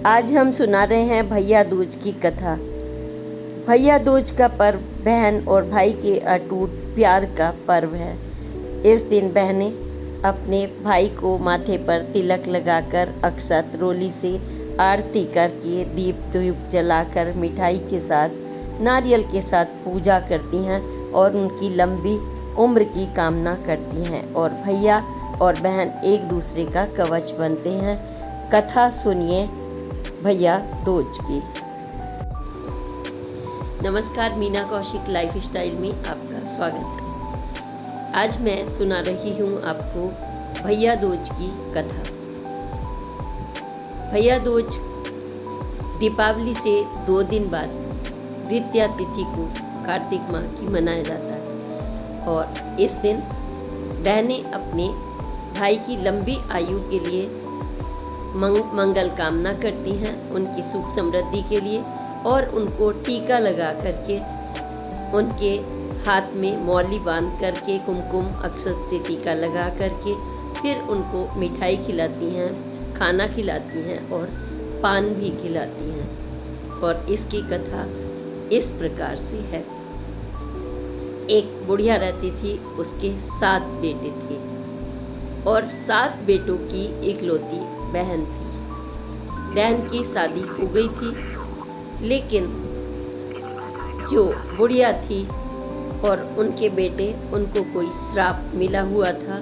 आज हम सुना रहे हैं भैया दूज की कथा। भैया दूज का पर्व बहन और भाई के अटूट प्यार का पर्व है। इस दिन बहनें अपने भाई को माथे पर तिलक लगाकर अक्षत रोली से आरती करके दीप जलाकर मिठाई के साथ नारियल के साथ पूजा करती हैं और उनकी लंबी उम्र की कामना करती हैं और भैया और बहन एक दूसरे का कवच बनते हैं। कथा सुनिए भैया दूज की। नमस्कार, मीना कौशिक लाइफ स्टाइल में आपका स्वागत है। आज मैं सुना रही हूँ आपको भैया दूज की कथा। भैया दूज दीपावली से 2 दिन बाद द्वितीया तिथि को कार्तिक माह की मनाया जाता है और इस दिन बहनें अपने भाई की लंबी आयु के लिए मंगल कामना करती हैं, उनकी सुख समृद्धि के लिए, और उनको टीका लगा करके उनके हाथ में मौली बांध करके कुमकुम अक्षत से टीका लगा करके फिर उनको मिठाई खिलाती हैं, खाना खिलाती हैं और पान भी खिलाती हैं। और इसकी कथा इस प्रकार से है। एक बुढ़िया रहती थी, उसके 7 बेटे थे और 7 बेटों की इकलौती बहन थी। बहन की शादी हो गई थी, लेकिन जो बुढ़िया थी और उनके बेटे, उनको कोई श्राप मिला हुआ था।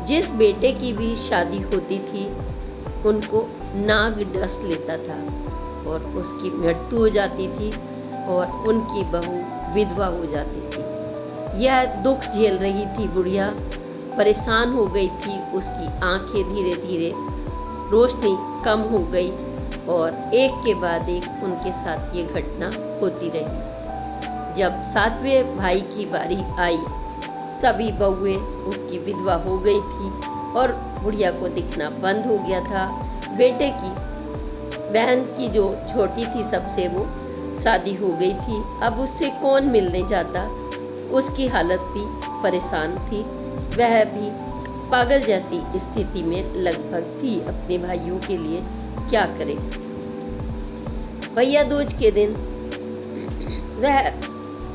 जिस बेटे की भी शादी होती थी उनको नाग डस लेता था और उसकी मृत्यु हो जाती थी और उनकी बहू विधवा हो जाती थी। यह दुख झेल रही थी बुढ़िया, परेशान हो गई थी। उसकी आंखें धीरे धीरे रोशनी कम हो गई और एक के बाद एक उनके साथ ये घटना होती रही। जब 7वें भाई की बारी आई, सभी बहुएं उसकी विधवा हो गई थी और बुढ़िया को दिखना बंद हो गया था। बेटे की बहन की जो छोटी थी सबसे, वो शादी हो गई थी। अब उससे कौन मिलने जाता। उसकी हालत भी परेशान थी, वह भी पागल जैसी स्थिति में लगभग थी। अपने भाइयों के लिए क्या करे। भैया दूज के दिन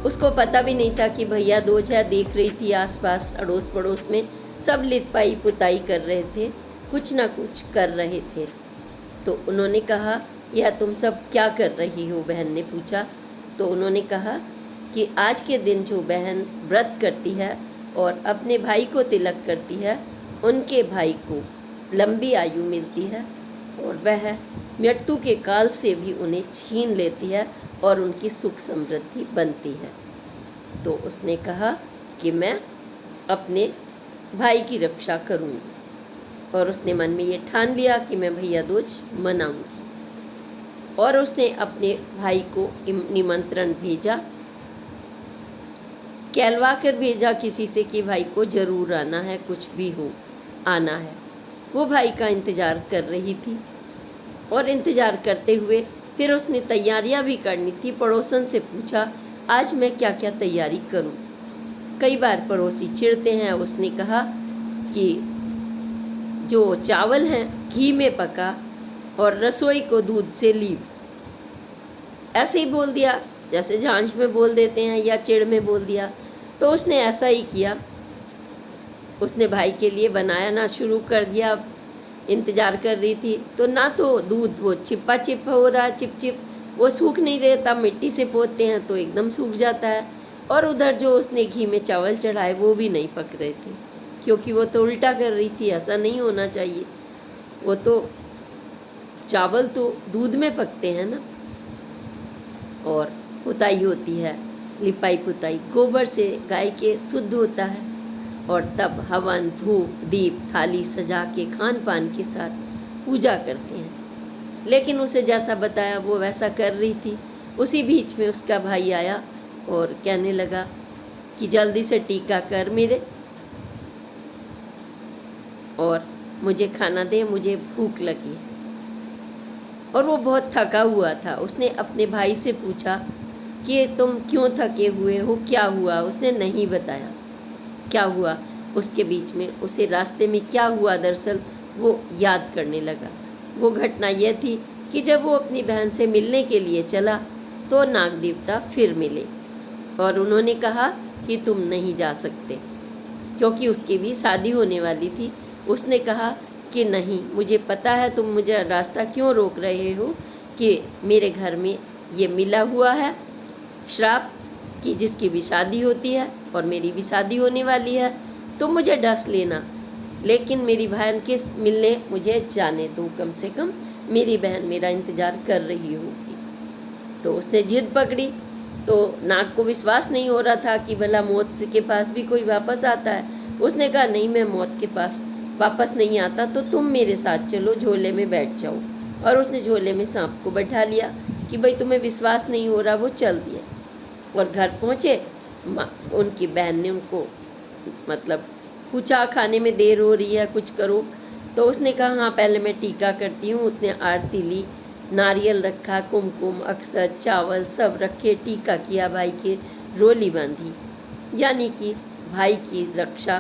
उसको पता भी नहीं था कि भैया दूज है। देख रही थी आसपास अड़ोस पड़ोस में सब लिपाई पुताई कर रहे थे, कुछ ना कुछ कर रहे थे। तो उन्होंने कहा, यह तुम सब क्या कर रही हो? बहन ने पूछा। तो उन्होंने कहा कि आज के दिन जो बहन व्रत करती है और अपने भाई को तिलक करती है, उनके भाई को लंबी आयु मिलती है और वह मृत्यु के काल से भी उन्हें छीन लेती है और उनकी सुख समृद्धि बनती है। तो उसने कहा कि मैं अपने भाई की रक्षा करूँगी और उसने मन में ये ठान लिया कि मैं भैया दूज मनाऊंगी। और उसने अपने भाई को निमंत्रण भेजा, कहलवा कर भेजा किसी से कि भाई को ज़रूर आना है, कुछ भी हो आना है। वो भाई का इंतज़ार कर रही थी और इंतज़ार करते हुए फिर उसने तैयारियां भी करनी थी। पड़ोसन से पूछा, आज मैं क्या क्या तैयारी करूं? कई बार पड़ोसी चिढ़ते हैं। उसने कहा कि जो चावल हैं घी में पका और रसोई को दूध से लीप। ऐसे ही बोल दिया, जैसे झांझ में बोल देते हैं या चिढ़ में बोल दिया। तो उसने ऐसा ही किया। उसने भाई के लिए बनाना शुरू कर दिया। इंतज़ार कर रही थी तो ना तो दूध वो चिपा चिप हो रहा, चिप वो सूख नहीं रहता। मिट्टी से पोतते हैं तो एकदम सूख जाता है। और उधर जो उसने घी में चावल चढ़ाए वो भी नहीं पक रहे थे, क्योंकि वो तो उल्टा कर रही थी। ऐसा नहीं होना चाहिए, वो तो चावल तो दूध में पकते हैं ना। और पुताई होती है, लिपाई पुताई गोबर से गाय के शुद्ध होता है और तब हवन धूप दीप थाली सजा के खान पान के साथ पूजा करते हैं। लेकिन उसे जैसा बताया वो वैसा कर रही थी। उसी बीच में उसका भाई आया और कहने लगा कि जल्दी से टीका कर मेरे और मुझे खाना दे, मुझे भूख लगी है। और वो बहुत थका हुआ था। उसने अपने भाई से पूछा कि तुम क्यों थके हुए हो, क्या हुआ? उसने नहीं बताया क्या हुआ। उसके बीच में उसे रास्ते में क्या हुआ दरअसल वो याद करने लगा। वो घटना यह थी कि जब वो अपनी बहन से मिलने के लिए चला तो नाग देवता फिर मिले और उन्होंने कहा कि तुम नहीं जा सकते, क्योंकि उसकी भी शादी होने वाली थी। उसने कहा कि नहीं, मुझे पता है तुम मुझे रास्ता क्यों रोक रहे हो, कि मेरे घर में ये मिला हुआ है श्राप कि जिसकी भी शादी होती है और मेरी भी शादी होने वाली है, तुम मुझे डस लेना, लेकिन मेरी बहन के मिलने मुझे जाने दो, कम से कम मेरी बहन मेरा इंतज़ार कर रही होगी। तो उसने जिद पकड़ी। तो नाग को विश्वास नहीं हो रहा था कि भला मौत के पास भी कोई वापस आता है। उसने कहा नहीं, मैं मौत के पास वापस नहीं आता, तो तुम मेरे साथ चलो, झोले में बैठ जाओ। और उसने झोले में सांप को बैठा लिया कि भाई तुम्हें विश्वास नहीं हो रहा। वो चल दिया और घर पहुँचे। उनकी बहन ने उनको मतलब पूछा खाने में देर हो रही है, कुछ करो। तो उसने कहा हाँ, पहले मैं टीका करती हूँ। उसने आरती ली, नारियल रखा, कुमकुम, अक्षत, चावल सब रखे, टीका किया, भाई के रोली बांधी, यानी कि भाई की रक्षा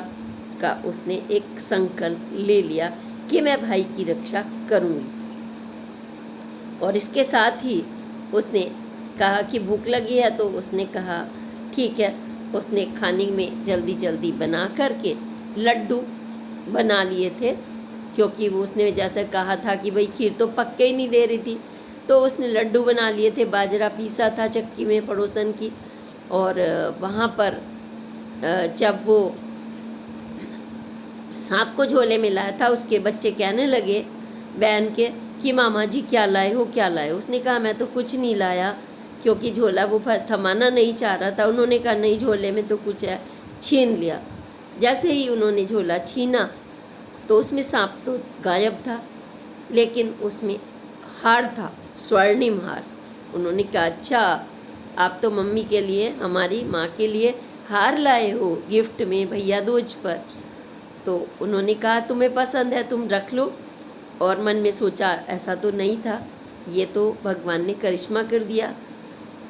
का उसने एक संकल्प ले लिया कि मैं भाई की रक्षा करूँगी। और इसके साथ ही उसने कहा कि भूख लगी है, तो उसने कहा ठीक है। उसने खाने में जल्दी जल्दी बना करके लड्डू बना लिए थे, क्योंकि वो उसने जैसे कहा था कि भाई खीर तो पक के ही नहीं दे रही थी, तो उसने लड्डू बना लिए थे। बाजरा पीसा था चक्की में पड़ोसन की। और वहाँ पर जब वो सांप को झोले में लाया था, उसके बच्चे कहने लगे बहन के कि मामा जी क्या लाए हो, क्या लाए हो। उसने कहा मैं तो कुछ नहीं लाया, क्योंकि झोला वो थमाना नहीं चाह रहा था। उन्होंने कहा नहीं, झोले में तो कुछ है, छीन लिया। जैसे ही उन्होंने झोला छीना तो उसमें सांप तो गायब था, लेकिन उसमें हार था, स्वर्णिम हार। उन्होंने कहा अच्छा, आप तो मम्मी के लिए, हमारी माँ के लिए हार लाए हो गिफ्ट में भैया दूज पर। तो उन्होंने कहा तुम्हें पसंद है, तुम रख लो। और मन में सोचा ऐसा तो नहीं था, ये तो भगवान ने करिश्मा कर दिया।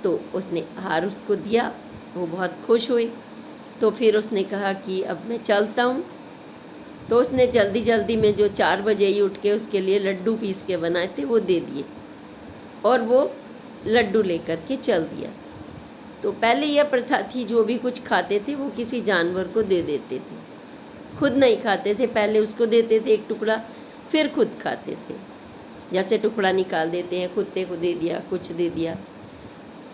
तो उसने हार उसको दिया, वो बहुत खुश हुई। तो फिर उसने कहा कि अब मैं चलता हूँ। तो उसने जल्दी जल्दी में जो 4 बजे ही उठ के उसके लिए लड्डू पीस के बनाए थे वो दे दिए, और वो लड्डू लेकर के चल दिया। तो पहले यह प्रथा थी, जो भी कुछ खाते थे वो किसी जानवर को दे देते थे, खुद नहीं खाते थे। पहले उसको देते थे एक टुकड़ा, फिर खुद खाते थे। जैसे टुकड़ा निकाल देते हैं, कुत्ते को दे दिया, कुछ दे दिया।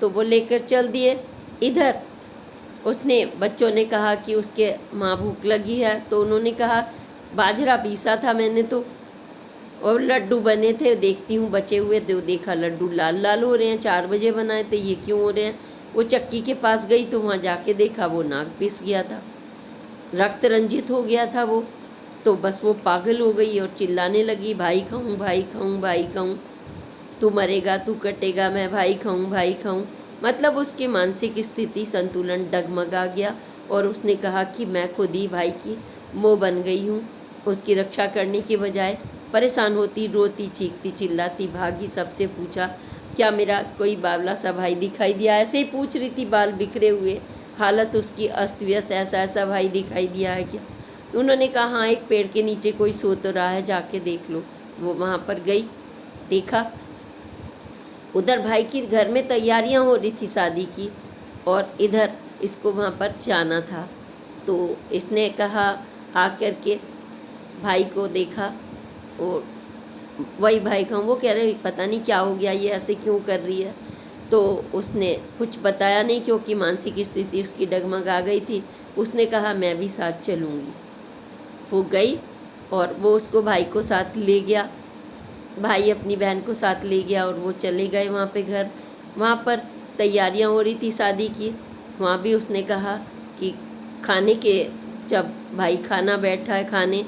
तो वो लेकर चल दिए। इधर उसने बच्चों ने कहा कि उसके माँ भूख लगी है, तो उन्होंने कहा बाजरा पीसा था मैंने तो, और लड्डू बने थे, देखती हूँ बचे हुए। तो देखा लड्डू लाल लाल हो रहे हैं, 4 बजे बनाए थे, ये क्यों हो रहे हैं। वो चक्की के पास गई तो वहाँ जाके देखा वो नाग पिस गया था, रक्त रंजित हो गया था वो। तो बस वो पागल हो गई और चिल्लाने लगी भाई खाऊं, भाई खाऊं, भाई खाऊं, तू मरेगा, तू कटेगा, मैं भाई खाऊं, भाई खाऊं। मतलब उसकी मानसिक स्थिति, संतुलन डगमगा गया और उसने कहा कि मैं खुद ही भाई की मोह बन गई हूँ। उसकी रक्षा करने के बजाय परेशान होती, रोती, चीखती, चिल्लाती, भागी, सबसे पूछा क्या मेरा कोई बावला सा भाई दिखाई दिया। ऐसे ही पूछ रही थी, बाल बिखरे हुए, हालत उसकी अस्त व्यस्त, ऐसा ऐसा भाई दिखाई दिया है क्या। उन्होंने कहा हाँ, एक पेड़ के नीचे कोई सो तो रहा है, जाके देख लो। वो वहाँ पर गई, देखा उधर भाई की घर में तैयारियां हो रही थी शादी की, और इधर इसको वहाँ पर जाना था। तो इसने कहा आकर के भाई को देखा, और वही भाई का वो कह रहे पता नहीं क्या हो गया, ये ऐसे क्यों कर रही है। तो उसने कुछ बताया नहीं, क्योंकि मानसिक स्थिति उसकी डगमगा गई थी। उसने कहा मैं भी साथ चलूँगी। वो गई और वो उसको भाई को साथ ले गया, भाई अपनी बहन को साथ ले गया, और वो चले गए वहाँ पे घर। वहाँ पर तैयारियाँ हो रही थी शादी की। वहाँ भी उसने कहा कि खाने के, जब भाई खाना बैठा है खाने,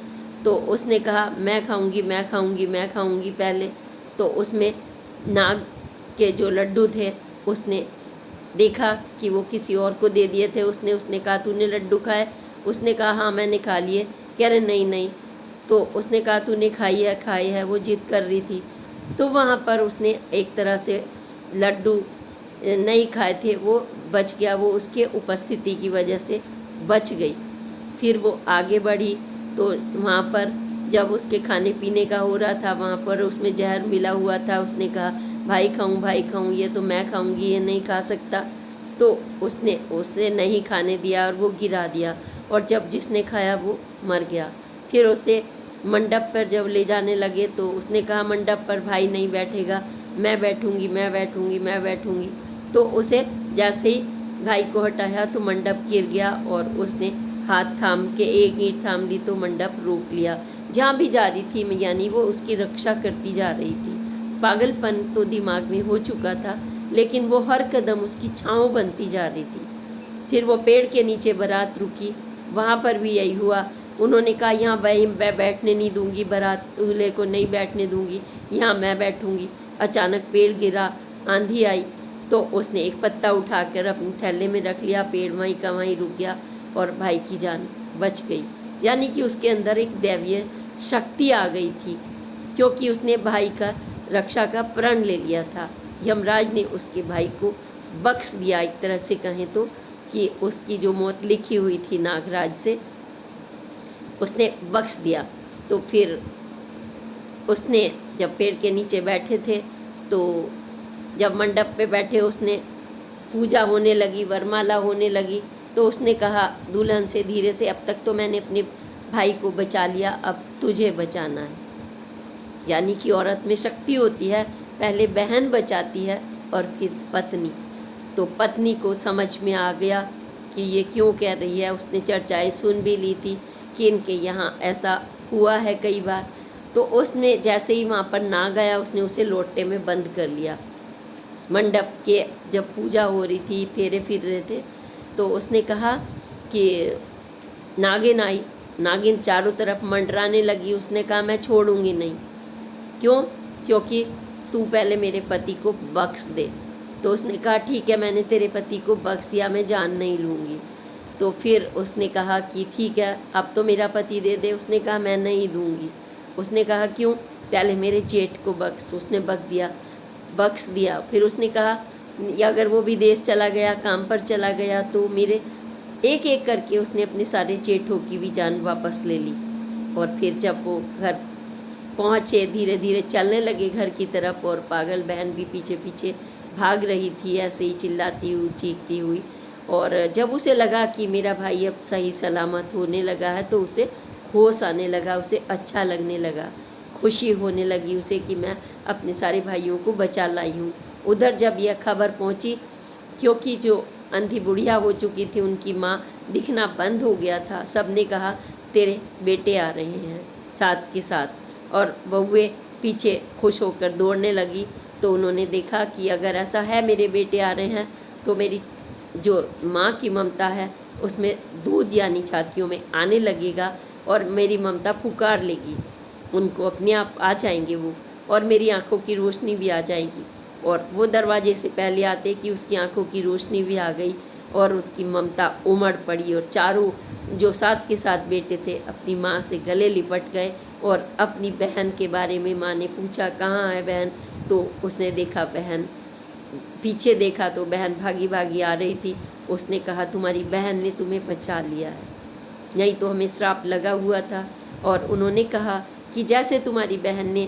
तो उसने कहा मैं खाऊंगी, मैं खाऊंगी, मैं खाऊंगी पहले। तो उसमें नाग के जो लड्डू थे उसने देखा कि वो किसी और को दे दिए थे। उसने कहा तूने लड्डू खाए। उसने कहा हाँ मैंने खा लिए। कह रहे नहीं नहीं। तो उसने कहा तूने खाई है, खाई है। वो जिद कर रही थी। तो वहाँ पर उसने एक तरह से लड्डू नहीं खाए थे, वो बच गया, वो उसके उपस्थिति की वजह से बच गई। फिर वो आगे बढ़ी तो वहाँ पर जब उसके खाने पीने का हो रहा था वहाँ पर उसमें जहर मिला हुआ था, उसने कहा भाई खाऊं, ये तो मैं खाऊंगी, ये नहीं खा सकता। तो उसने उसे नहीं खाने दिया और वो गिरा दिया, और जब जिसने खाया वो मर गया। फिर उसे मंडप पर जब ले जाने लगे तो उसने कहा मंडप पर भाई नहीं बैठेगा, मैं बैठूंगी, मैं बैठूंगी, मैं बैठूंगी। तो उसे जैसे ही भाई को हटाया तो मंडप गिर गया, और उसने हाथ थाम के एक ईंट थाम ली तो मंडप रोक लिया। जहाँ भी जा रही थी यानी वो उसकी रक्षा करती जा रही थी। पागलपन तो दिमाग में हो चुका था, लेकिन वो हर कदम उसकी छाँव बनती जा रही थी। फिर वो पेड़ के नीचे बारात रुकी, वहाँ पर भी यही हुआ। उन्होंने कहा यहाँ मैं बैठने नहीं दूंगी, बारात दूल्हे को नहीं बैठने दूंगी, यहाँ मैं बैठूंगी। अचानक पेड़ गिरा, आंधी आई, तो उसने एक पत्ता उठाकर अपने थैले में रख लिया, पेड़ वहीं का वहीं रुक गया और भाई की जान बच गई। यानी कि उसके अंदर एक दैवीय शक्ति आ गई थी, क्योंकि उसने भाई का रक्षा का प्रण ले लिया था। यमराज ने उसके भाई को बख्श दिया, एक तरह से कहें तो, कि उसकी जो मौत लिखी हुई थी नागराज से उसने बख्श दिया। तो फिर उसने जब पेड़ के नीचे बैठे थे तो जब मंडप पे बैठे उसने पूजा होने लगी, वरमाला होने लगी, तो उसने कहा दुल्हन से धीरे से, अब तक तो मैंने अपने भाई को बचा लिया, अब तुझे बचाना है। यानी कि औरत में शक्ति होती है, पहले बहन बचाती है और फिर पत्नी। तो पत्नी को समझ में आ गया कि ये क्यों कह रही है। उसने चर्चाएं सुन भी ली थी कि इनके यहाँ ऐसा हुआ है कई बार। तो उसने जैसे ही वहाँ पर ना गया, उसने उसे लोटे में बंद कर लिया। मंडप के जब पूजा हो रही थी, फेरे फिर रहे थे, तो उसने कहा कि नागिन आई। नागिन चारों तरफ मंडराने लगी। उसने कहा मैं छोड़ूंगी नहीं। क्यों? क्योंकि तू पहले मेरे पति को बख्श दे। तो उसने कहा ठीक है, मैंने तेरे पति को बख्श दिया, मैं जान नहीं लूँगी। तो फिर उसने कहा कि ठीक है, अब तो मेरा पति दे दे। उसने कहा मैं नहीं दूँगी। उसने कहा क्यों? पहले मेरे जेठ को बख्श। उसने बख्श दिया। फिर उसने कहा अगर वो विदेश चला गया, काम पर चला गया, तो मेरे एक एक करके उसने अपने सारे जेठों की भी जान वापस ले ली। और फिर जब वो घर पहुँचे, धीरे धीरे चलने लगे घर की तरफ, और पागल बहन भी पीछे पीछे भाग रही थी, ऐसे ही चिल्लाती हुई, चीखती हुई। और जब उसे लगा कि मेरा भाई अब सही सलामत होने लगा है, तो उसे होश आने लगा, उसे अच्छा लगने लगा, खुशी होने लगी उसे कि मैं अपने सारे भाइयों को बचा लाई हूँ। उधर जब यह खबर पहुँची, क्योंकि जो अंधी बुढ़िया हो चुकी थी, उनकी माँ दिखना बंद हो गया था, सबने कहा तेरे बेटे आ रहे हैं साथ के साथ, और बहुएं पीछे खुश होकर दौड़ने लगी। तो उन्होंने देखा कि अगर ऐसा है मेरे बेटे आ रहे हैं, तो मेरी जो माँ की ममता है उसमें दूध यानी छातियों में आने लगेगा, और मेरी ममता पुकार लेगी, उनको अपने आप आ जाएंगे वो, और मेरी आंखों की रोशनी भी आ जाएगी। और वो दरवाजे से पहले आते कि उसकी आंखों की रोशनी भी आ गई, और उसकी ममता उमड़ पड़ी, और चारों जो साथ के साथ बेटे थे अपनी माँ से गले लिपट गए। और अपनी बहन के बारे में माँ ने पूछा कहाँ है बहन, तो उसने देखा बहन, पीछे देखा तो बहन भागी भागी आ रही थी। उसने कहा तुम्हारी बहन ने तुम्हें बचा लिया है, नहीं तो हमें श्राप लगा हुआ था। और उन्होंने कहा कि जैसे तुम्हारी बहन ने,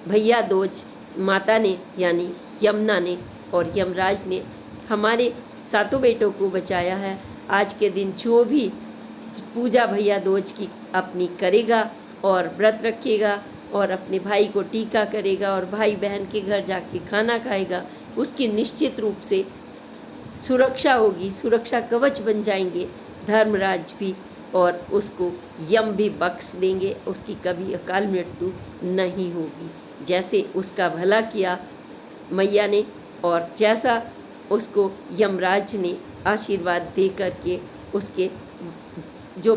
भैया दूज माता ने यानी यमुना ने और यमराज ने हमारे सातों बेटों को बचाया है, आज के दिन जो भी पूजा भैया दूज की अपनी करेगा और व्रत रखेगा और अपने भाई को टीका करेगा और भाई बहन के घर जाके खाना खाएगा, उसकी निश्चित रूप से सुरक्षा होगी, सुरक्षा कवच बन जाएंगे धर्मराज भी, और उसको यम भी बख्श देंगे, उसकी कभी अकाल मृत्यु नहीं होगी। जैसे उसका भला किया मैया ने, और जैसा उसको यमराज ने आशीर्वाद दे करके उसके जो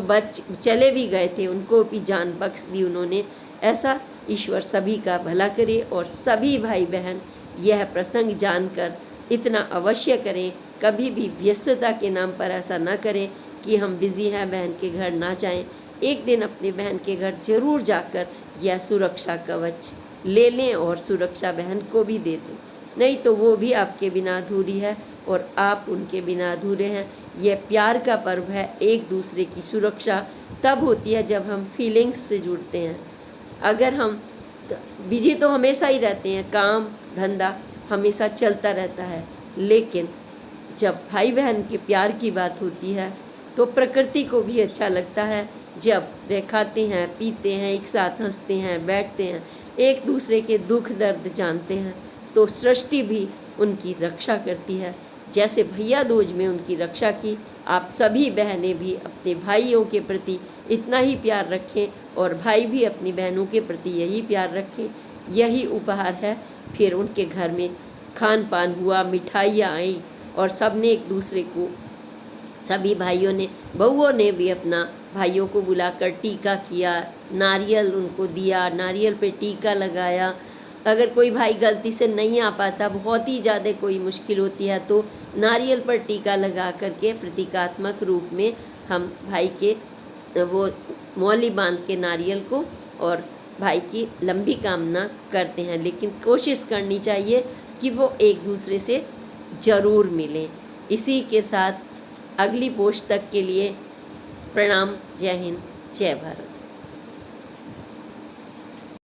चले भी गए थे उनको भी जान बख्श दी उन्होंने। ऐसा ईश्वर सभी का भला करे, और सभी भाई बहन यह प्रसंग जानकर इतना अवश्य करें, कभी भी व्यस्तता के नाम पर ऐसा ना करें कि हम बिज़ी हैं बहन के घर ना जाएं। एक दिन अपने बहन के घर जरूर जाकर यह सुरक्षा कवच ले लें और सुरक्षा बहन को भी दे दें, नहीं तो वो भी आपके बिना अधूरी है और आप उनके बिना अधूरे हैं। यह प्यार का पर्व है। एक दूसरे की सुरक्षा तब होती है जब हम फीलिंग्स से जुड़ते हैं, अगर हम बिजी तो हमेशा ही रहते हैं, काम धंधा हमेशा चलता रहता है, लेकिन जब भाई बहन के प्यार की बात होती है तो प्रकृति को भी अच्छा लगता है। जब वे खाते हैं, पीते हैं, एक साथ हंसते हैं, बैठते हैं, एक दूसरे के दुख दर्द जानते हैं, तो सृष्टि भी उनकी रक्षा करती है। जैसे भैया दूज में उनकी रक्षा की, आप सभी बहनें भी अपने भाइयों के प्रति इतना ही प्यार रखें और भाई भी अपनी बहनों के प्रति यही प्यार रखें। यही उपहार है। फिर उनके घर में खान पान हुआ, मिठाइयाँ आई और सब ने एक दूसरे को, सभी भाइयों ने, बहुओं ने भी अपना भाइयों को बुलाकर टीका किया, नारियल उनको दिया, नारियल पे टीका लगाया। अगर कोई भाई गलती से नहीं आ पाता, बहुत ही ज़्यादा कोई मुश्किल होती है, तो नारियल पर टीका लगा करके प्रतीकात्मक रूप में हम भाई के वो मौली बांध के नारियल को और भाई की लंबी कामना करते हैं। लेकिन कोशिश करनी चाहिए कि वो एक दूसरे से ज़रूर मिलें। इसी के साथ अगली पोस्ट तक के लिए प्रणाम। जय हिंद, जय भारत।